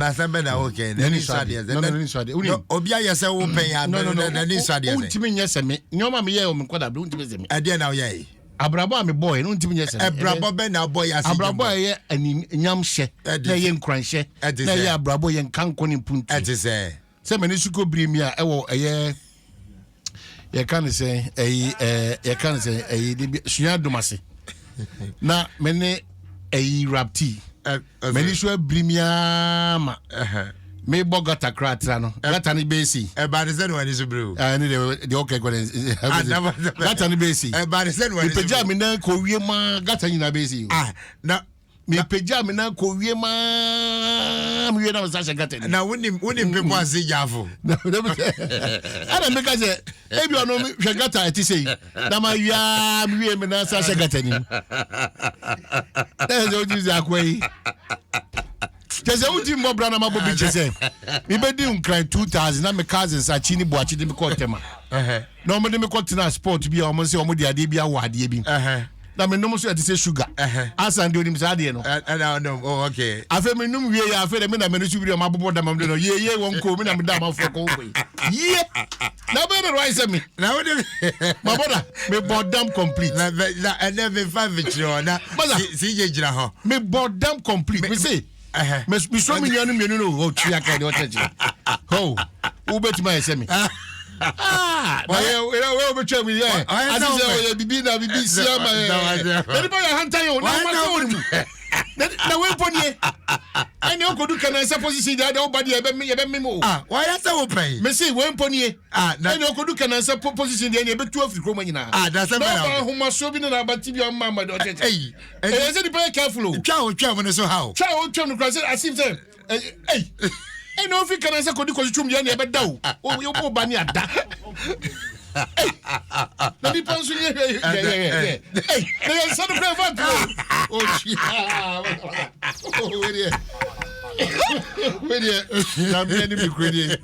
Nasembe na okay. Nani swade. Nani swade. Obi aye se wo pen ya nani swade. Untimi nyese me. Nyoma me ye o me kwada be untimi se me. Ade na wo ye. Abrabo am boy no untimi nyese. Abrabo be na boy ase. Abrabo ye ani nyam hye. Na ye nkranhye. Na ye abrabo ye nkanko ni puntu. Ate se. Se me ni suko brimi a ewo eye ye kan se ye kan se suya domase. Na me ne rapti. Many sure brimia me bogata cratra no gata ni besi e ba de sen wani so bro ani de okay gata ni besi e ba de sen wani so peja me na ko wie ma gata ni na besi na me peja me na ko wie ma me wie na sa gata ni na woni people ase jafo ana me ka se e bi ono me hwe gata eti sei na ma wia me wie me na sa gata ni e zo ji akwai Tese uti mbobra na mabobi chese. Mi bedi unkran 2000 na me cousins achini boachi de me kotema. Na omo de me kotina sport bi omo se omo de ade bi awade bi. Na me nomo so ate se sugar. Asante onim sa ade no. No, oh okay. Afa me num wie ya afa de me na me no subiri omo abobo da mam de no. Ye won ko me na me da mam fo ko ko. Ye. Na be the right me. Na we de my brother me boredom complete. Na and then me 5 vitro na. Si je jira ho. Me boredom complete. Me say me so me nyanu mienu no o tua ka de o teje ho u betima yese me we betwa me ye asise o ye bibi na bibi sia ma ye ba ya hanta yo na ma so mu na we ponie ene o kodu kana se position de o ba de ye be me mo why ya se wo pen me see we ponie ene o kodu kana se position de ye be tu afiri kroma nyina da se me na ho ma so bi na ba ti bi o ma do teje eh say be careful twa mo so how twa no cross asim say ene o fi kana se kodu ko twum de ye be da o yo ba ni ada na di pansu ye so the prevent oh na me ni bi kredi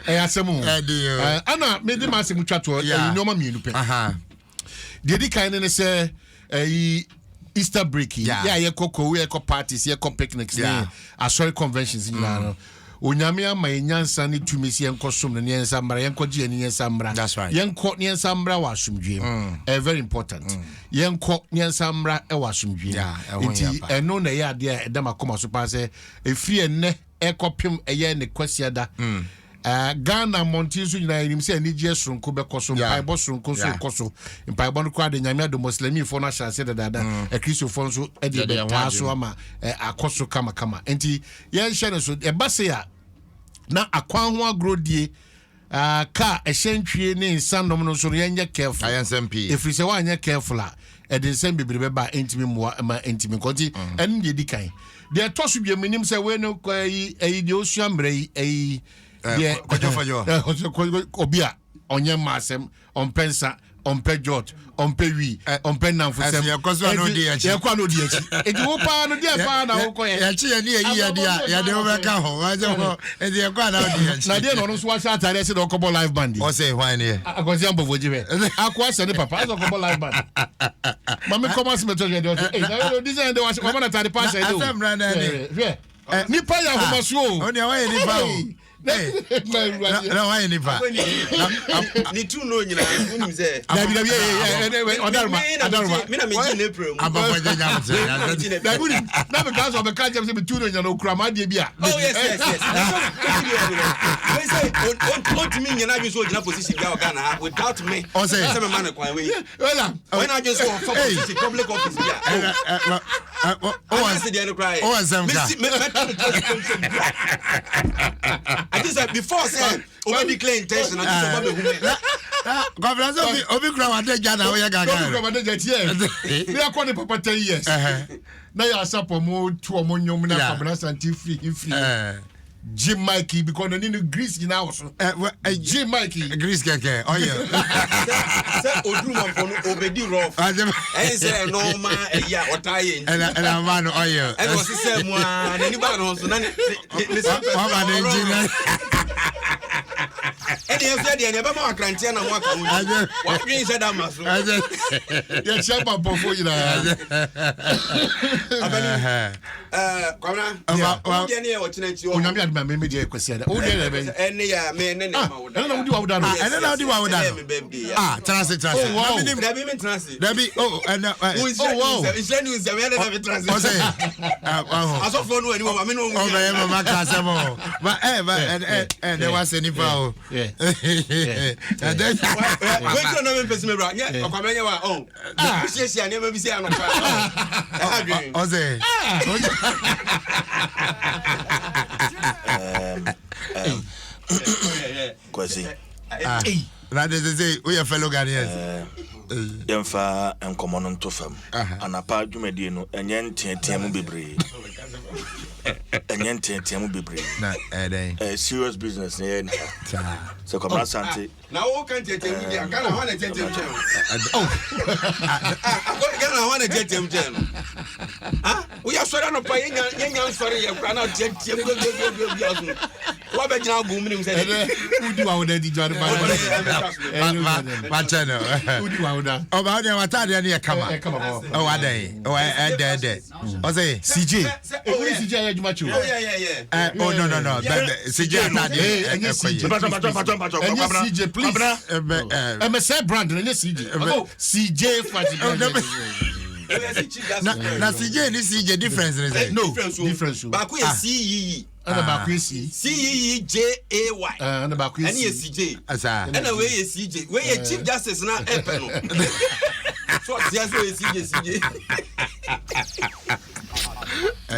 asemu ana me di masemu twato no ma mienu pe de di kan ne se Easter break ye koko we ko parties ye ko picnics sorry conventions ni na onyame ama enyansa ne tumisi enkosom ne ensa mra yenko gie ne ensa mra yenko ne ensa mra wa asomdwe very important yenko ne ensa mra e wa asomdwe nti eno na ye ade e da makoma so pa se efiri enne ekopem eye ne kwasiada Ghana montinsu nyina enim se ani gie sonko be koso mpaibo sonko so koso mpaibo no kwa de nyame Adom muslimi fo na hyase dada kristofo so e de taso ama akoso kama enti ye hye no so e base ya na akwan ho agrodie ka ehentwie ne nsanom no so ye nye careful Nsem efiri se wa nye careful e de nsem bibire ba entimi moa ma entimi konti en de dikan de toso bia menim se we no de osua mre obia onye masem on pensa on pejot on pewi on penam for sem ya kwa no di achi edi wo pa no dia pa na wo ko ya chi ya ni ya de we ka ho wa je ho edi ya kwa na di achi na dia no so wa sha tare se do kobo live band o say why ne akosi ambo vojibe akwa se ne papa so kobo live band mama commence me to je do na this and was come na tare pa se do asem na ni pa ya ho maso o ne wa ye ni pa o na why ni pa ni tu no nyina unim se odaruma me na me ji na April ababa je nyam se na gudi na be kaso be ka je se be tu no nyina okura de bia oh yes we say on me nyina bi so nyina position bia Ghana without me say me man kwan we when I just for position public office bia I just said before say already clear intention I just governor obi kra wa de Ghana we gaga obi kra wa de yes we are calling papa 10 years na ya support mo to omo nyom na Kwabena Asante free Jim Mikey because no need grease in house Jim Mikey grease keke oh yeah say oduma for no obedi rough and say no ma ya otaye and man oh yeah and was say mo ani ba no so na ni ba na engineer And you said you never more cranty and walk away. What means that I'm a yeah, chap up for you. That is to say, we are fellow Ghanaians. Yemfa and common to fam. And a part you may know, and yen tiamu be brave. And yen tiamu be brave. A serious business, yeah. So come Asante. Now, who can't take him? I can't want to take him. I want to take him. We are sorry, no paying young sorry, you cannot take him. What about now? Booming, who do our daddy John? My channel. Oh, but I tell you, come on. Oh, a day. Oh, I did. Oh, say, CJ. Oh, no. CJ, CJ, please. I'm a sad brand, and CJ. CJ, now CJ and CJ difference. No difference. Baku is CE. And about CEJAY. And about CJ. And away is CJ. Where your Chief Justice now? So yes, where is CJ?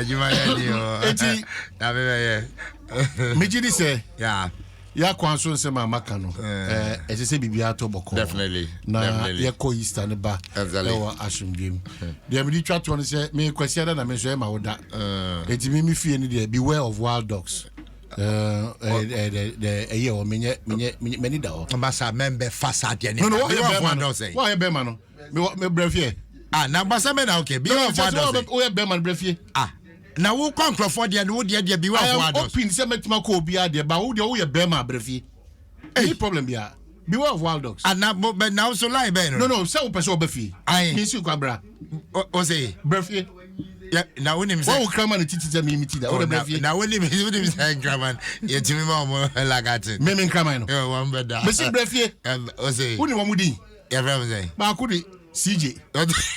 You might Mijidi say, yeah. Ya kwanso nsema makano ese bibia to boko definitely na ya ko Easter ne ba ewa asumdwem de me di twa to no se me kwasi ada na me so e ma woda eti me fie ni de beware of wild dogs the eye o menye mani da o ambasa member fasa de ni no why be man no me brefie na ambasa me na okay be of wild dogs o be man brefie na wo kwa nkrofo de na wo de bi wa wild dogs open se metima ko obi ade ba wo de wo ye be man brefie any problem bia beware of wild dogs na but now so lie be no say wo person obefie mi si kwabra o say brefie yeah na wonim say wo kraman titi za mi miti da wo brefie na wonim say kraman ye timi ma mo lagatin me kraman no one better me si brefie o say wonim wo mudi ya from say ba ko di CJ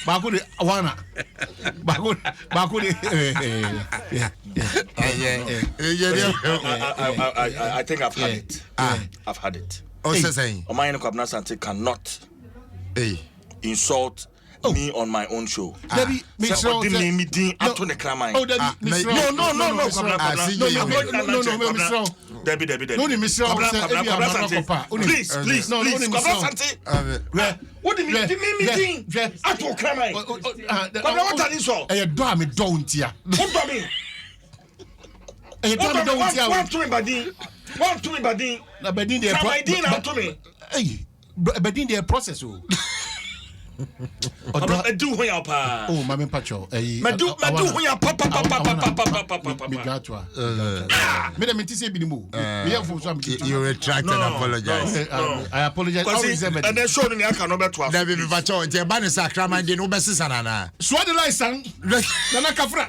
Baku de Wana Baku de I think I've had it. I've had it. Oh, saying Omanhene Kwabena Asante cannot insult me on my own show. Debbie, me din ato ne kraman. Oh, Debbie, no. Debbie. No, Miss Kwabena Asante. Please. No, Kwabena Asante. What do you mean? Me din ato kraman. Kwabena, what are these all? Eh, do me don't here. What do me? Eh, do me don't here. What to me badin? Na badin dey to me. Eh, badin dey process o. Do when you pa. Oh, mama pacho. Do when you pa. Me gatwa. Me dem say bi ni mo. Me here for so you retract and apologize. I apologize. And then show me I cannot be to. David be pacho, je ba ne sakraman de no be sisa na. So the license. Na kafra.